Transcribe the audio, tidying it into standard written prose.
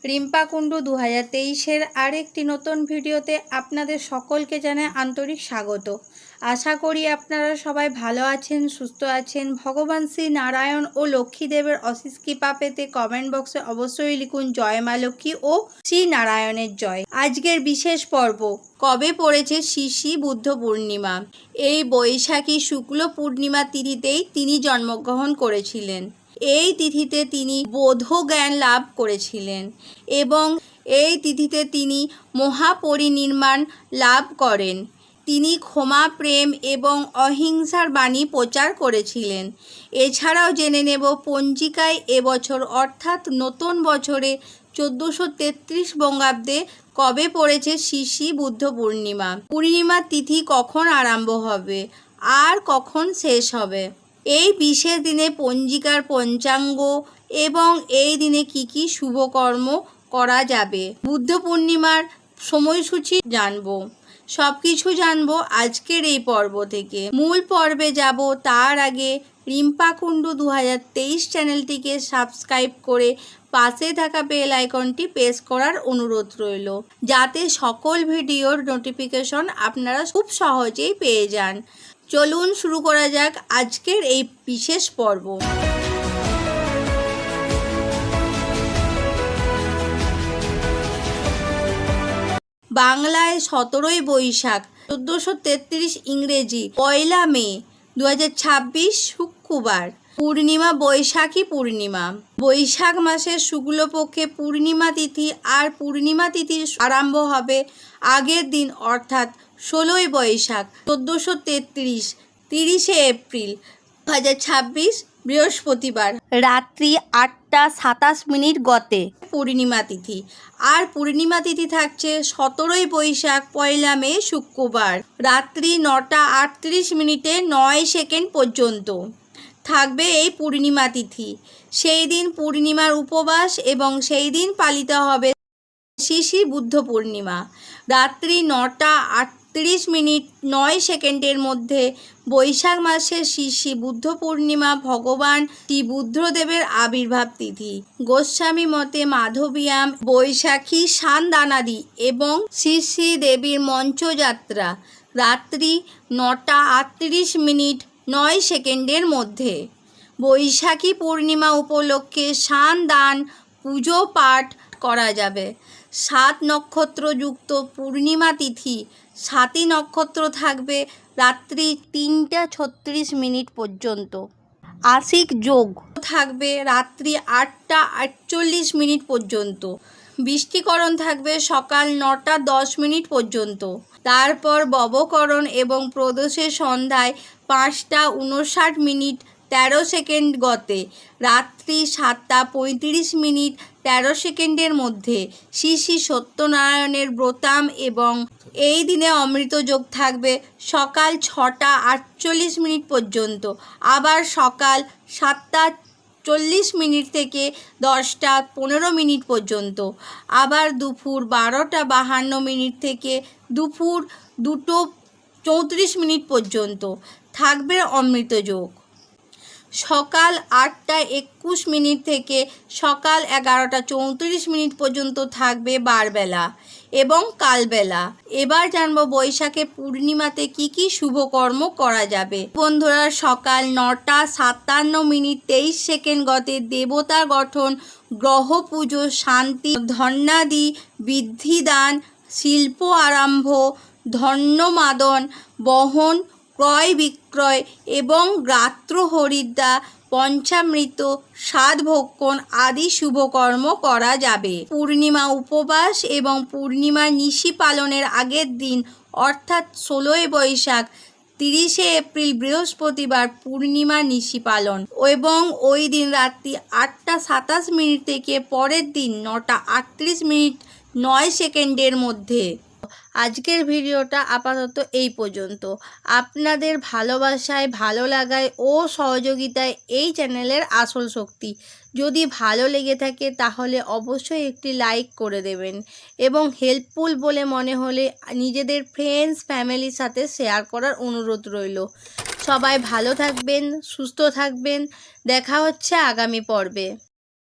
রিম্পা কুণ্ডু 2023-এর আরেকটি নতুন ভিডিওতে আপনাদের সকলকে জানাই আন্তরিক স্বাগত। আশা করি আপনারা সবাই ভালো আছেন, সুস্থ আছেন। ভগবান শ্রী নারায়ণ ও লক্ষ্মীদেবের অশেষ কৃপা পেতে কমেন্ট বক্সে অবশ্যই লিখুন জয় মা লক্ষ্মী ও শ্রী নারায়ণের জয়। আজকের বিশেষ পর্ব, কবে পড়েছে শ্রী বুদ্ধ পূর্ণিমা। এই বৈশাখী শুক্ল পূর্ণিমা তিথিতেই তিনি জন্মগ্রহণ করেছিলেন। এই তিথিতে তিনি বোধজ্ঞান লাভ করেছিলেন এবং এই তিথিতে তিনি মহাপরিনির্বাণ লাভ করেন। তিনি ক্ষমা, প্রেম এবং অহিংসার বাণী প্রচার করেছিলেন। এছাড়াও জেনে নেব পঞ্জিকায় এবছর অর্থাৎ নতুন বছরে 1433 বঙ্গাব্দে কবে পড়েছে শ্রী বুদ্ধ পূর্ণিমা। পূর্ণিমার তিথি কখন আরম্ভ হবে আর কখন শেষ হবে, এই বিশেষ দিনে পঞ্জিকার পঞ্চাঙ্গ এবং এই দিনে কি কি শুভকর্ম করা যাবে, বুদ্ধ পূর্ণিমার সময়সূচি জানবো। সব কিছু জানবো আজকের এই পর্ব থেকে। মূল পর্বে যাব তার আগে রিম্পা কুণ্ডু 2023 চ্যানেলটিকে সাবস্ক্রাইব করে পাশে থাকা বেল আইকনটি প্রেস করার অনুরোধ রইল, যাতে সকল ভিডিওর নোটিফিকেশন আপনারা খুব সহজেই পেয়ে যান। চলুন শুরু করা যাক আজকের এই বিশেষ পর্ব। বাংলায় 17ই বৈশাখ 1433, ইংরেজি 1 মে 2026 শুক্রবার। পূর্ণিমা বৈশাখী পূর্ণিমা। বৈশাখ মাসের শুক্লপক্ষে পূর্ণিমা তিথি আর পূর্ণিমা তিথি আরম্ভ হবে আগের দিন অর্থাৎ 16ই বৈশাখ 1433, 30শে এপ্রিল 2026 বৃহস্পতিবার রাত্রি 8টা 27 গতে পূর্ণিমা তিথি। আর পূর্ণিমা তিথি থাকছে 17ই বৈশাখ 1 মে শুক্রবার রাত্রি 9টা 38 9 পর্যন্ত থাকবে এই পূর্ণিমা তিথি। সেই দিন পূর্ণিমার উপবাস এবং সেই দিন পালিত হবে শ্রী বুদ্ধ পূর্ণিমা। রাত্রি 9টা 38 9 মধ্যে বৈশাখ মাসের শ্রী বুদ্ধ পূর্ণিমা ভগবান শ্রী বুদ্ধদেবের আবির্ভাব তিথি। গোস্বামী মতে মাধবীয়াম বৈশাখী সান্দানাদি এবং শ্রী দেবীর মঞ্চযাত্রা রাত্রি 9টা 38 9 মধ্যে। বৈশাখী পূর্ণিমা উপলক্ষে সান দান পুজো পাঠ করা যাবে। 7 নক্ষত্রযুক্ত পূর্ণিমা তিথি, 7ই নক্ষত্র থাকবে রাত্রি 3টা 36 পর্যন্ত। আশিক যোগ থাকবে রাত্রি 8টা 48 পর্যন্ত। বৃষ্টিকরণ থাকবে সকাল 9টা 10 পর্যন্ত। তারপর ববকরণ এবং প্রদোষের সন্ধ্যায় 5টা 59 13 গতে রাত্রি 7টা 35 13 মধ্যে শ্রী সত্যনারায়ণের ব্রতাম এবং এই দিনে অমৃত যোগ থাকবে সকাল 6টা 48 পর্যন্ত, আবার সকাল 7টা 40 থেকে 10টা 15 পর্যন্ত, আবার দুপুর 12টা 52 থেকে দুপুর 2টো 34 পর্যন্ত থাকবে অমৃত যোগ। সকাল 8টা 21 থেকে সকাল 11টা 34 পর্যন্ত থাকবে বারবেলা এবং কালবেলা। এবার জানবো বৈশাখে পূর্ণিমাতে কি কি শুভকর্ম করা যাবে। বন্ধুরা, সকাল 9টা 57 23 গতে দেবতার গঠন, গ্রহ পুজো, শান্তি, ধন্যাদি, বৃদ্ধিদান, শিল্প আরম্ভ, ধন্যমাদন, বহন, ক্রয় বিক্রয় এবং গাত্র হরিদ্রা, পঞ্চামৃত, সাধভক্ষণ আদি শুভকর্ম করা যাবে। পূর্ণিমা উপবাস এবং পূর্ণিমার নিশি পালনের আগের দিন অর্থাৎ 16ই বৈশাখ 30শে এপ্রিল বৃহস্পতিবার পূর্ণিমা নিশি পালন এবং ওই দিন রাত্রি 8টা 27 থেকে পরের দিন 9টা 38 9 মধ্যে। আজকের ভিডিওটা আপাতত এই পর্যন্ত। আপনাদের ভালোবাসায়, ভালো লাগায় ও সহযোগিতায় এই চ্যানেলের আসল শক্তি। যদি ভালো লেগে থাকে তাহলে অবশ্যই একটি লাইক করে দেবেন এবং হেল্পফুল বলে মনে হলে নিজেদের ফ্রেন্ডস ফ্যামিলির সাথে শেয়ার করার অনুরোধ রইল। সবাই ভালো থাকবেন, সুস্থ থাকবেন। দেখা হচ্ছে আগামী পর্বে।